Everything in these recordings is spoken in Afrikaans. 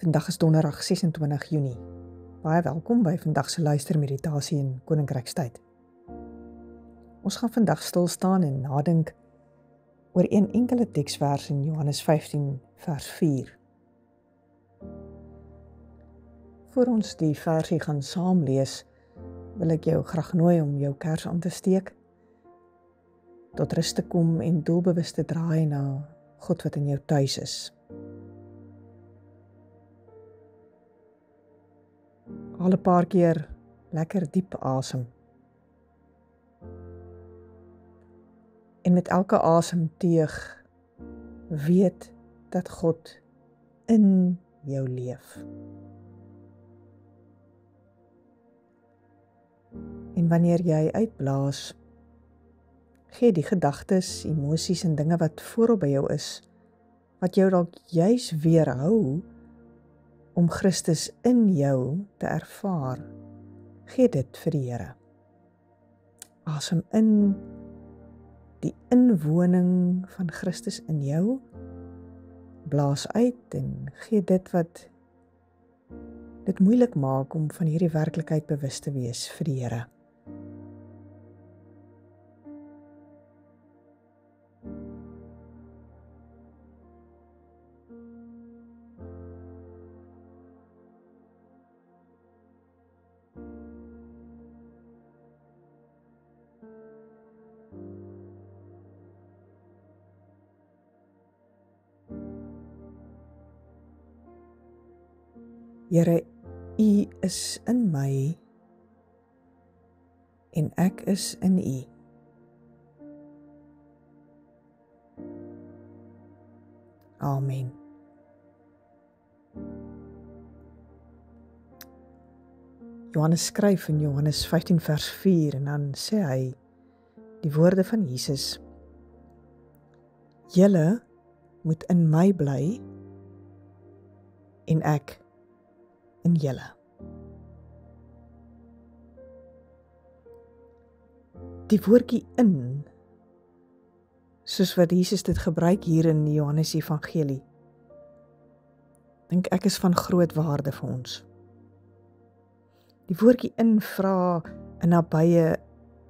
Vandag is donderdag 26 Junie. Baie welkom by vandag se luistermeditasie in Koninkrykstyd. Ons gaan vandag stil staan en nadink oor een enkele teksvers in Johannes 15 vers 4. Voor ons die versie gaan saam lees, wil ek jou graag nooi om jou kers aan te steek, tot rus te kom en doelbewus te draai na God wat in jou tuis is. Al 'n paar keer lekker diep asem. En met elke asemteug weet dat God in jou leef. En wanneer jy uitblaas, gee die gedagtes, emosies en dinge wat voorop by jou is, wat jou dalk juis weerhou om Christus in jou te ervaar, gee dit vir die Here. Asem in die inwoning van Christus in jou, blaas uit en gee dit wat dit moeilik maak om van hierdie werklikheid bewus te wees vir die Here. Here, U is in my en ek is in U. Amen. Johannes skryf in Johannes 15 vers 4 en dan sê hy die woorde van Jesus: Julle moet in my bly en ek in julle. Die woordjie in, soos wat Jesus dit gebruik hier in die Johannes Evangelie, dink ek is van groot waarde vir ons. Die woordjie in vra 'n nabye,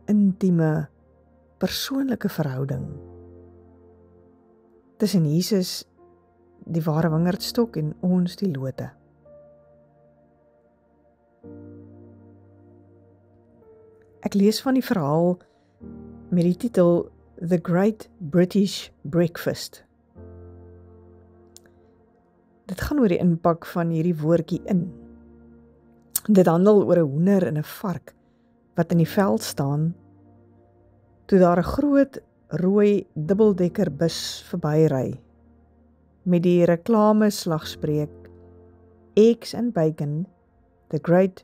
intieme, persoonlike verhouding tussen Jesus, die ware wingerdstok, en ons, die lote. Ek lees van die verhaal met die titel The Great British Breakfast. Dit gaan oor die impak van hierdie woordjie in. Dit handel oor 'n hoender en 'n vark wat in die veld staan toe daar 'n groot rooi dubbeldekker bus verbyry met die reklame slagspreuk Eggs and Bacon, The Great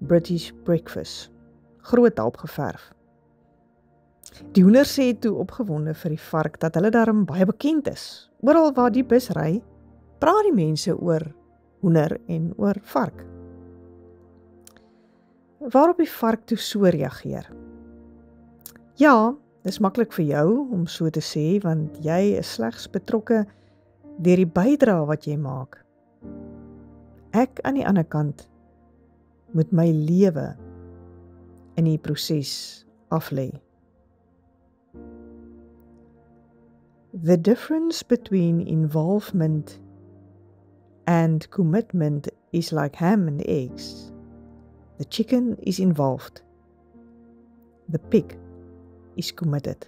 British Breakfast, groot opgeverf. Die hoender sê toe opgewonde vir die vark dat hulle daarom baie bekend is. Oral waar die bus ry, praat die mense oor hoender en oor vark. Waarop die vark toe so reageer: Ja, dis maklik vir jou om so te sê, want jy is slegs betrokke deur die bydrae wat jy maak. Ek aan die ander kant moet my lewe in die proses aflê. The difference between involvement and commitment is like ham and eggs. The chicken is involved. The pig is committed.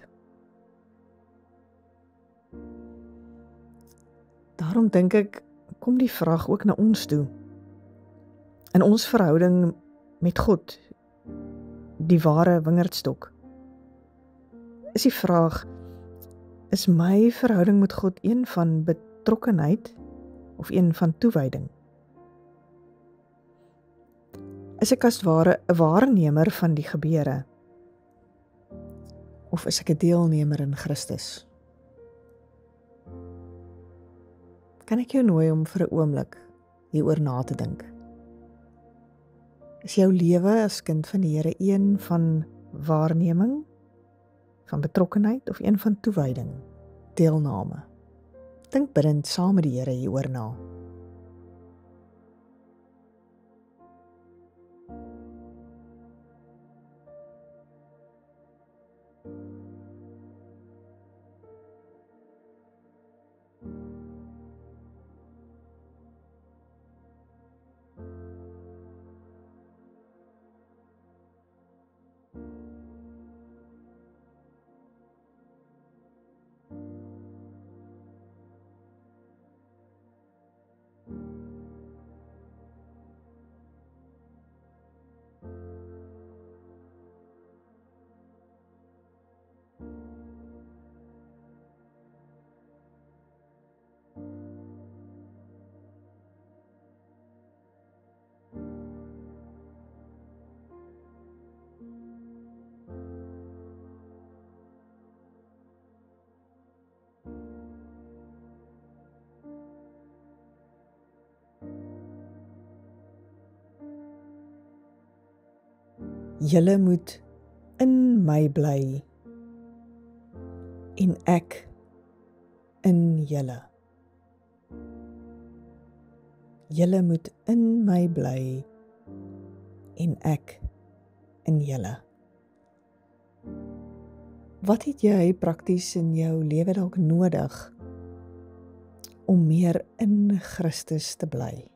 Daarom dink ek, kom die vraag ook na ons toe. In ons verhouding met God, die ware wingerdstok, is die vraag: is my verhouding met God een van betrokkenheid of een van toewyding? Is ek as ware 'n waarnemer van die gebeure, of is ek 'n deelnemer in Christus? Kan ek jou nooi om vir 'n oomblik hieroor na te dink? Is jou lewe as kind van die Here een van waarneming, van betrokkenheid of een van toewyding, deelname? Dink bidtend saam met die Here hieroor na. Julle moet in my bly en ek in julle. Julle moet in my bly en ek in julle. Wat het jy prakties in jou lewe dalk nodig om meer in Christus te bly?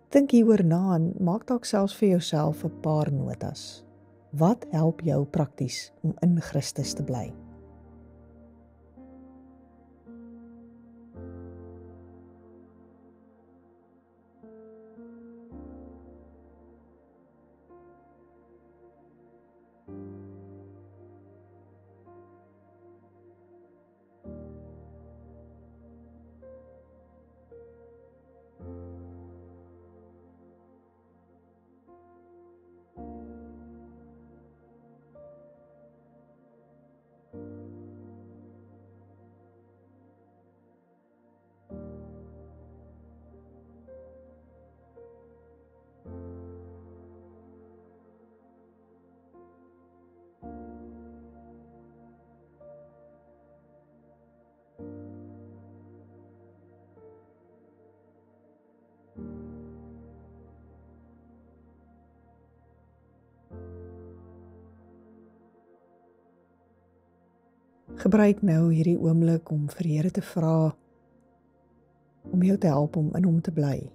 Dink hieroor na en maak dalk selfs vir jouself 'n paar notas. Wat help jou prakties om in Christus te bly? Gebruik nou hierdie oomblik om vir die Here te vra om jou te help om in hom te bly,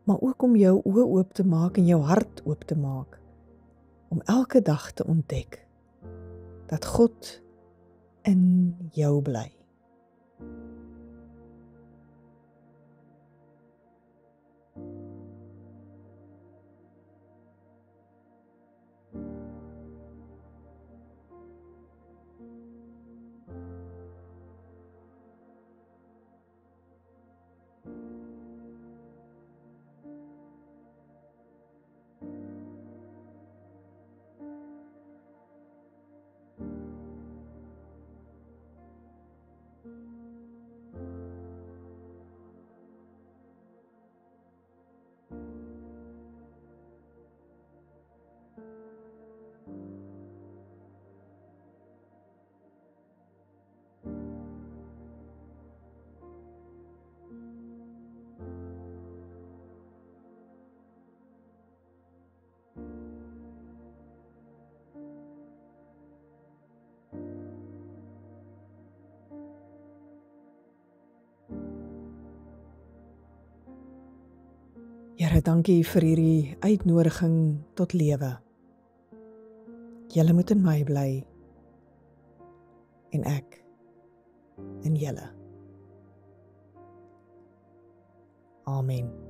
maar ook om jou oë oop te maak en jou hart oop te maak, om elke dag te ontdek dat God in jou bly. Here, dankie vir hierdie uitnodiging tot lewe. Julle moet in my bly en ek in julle. Amen.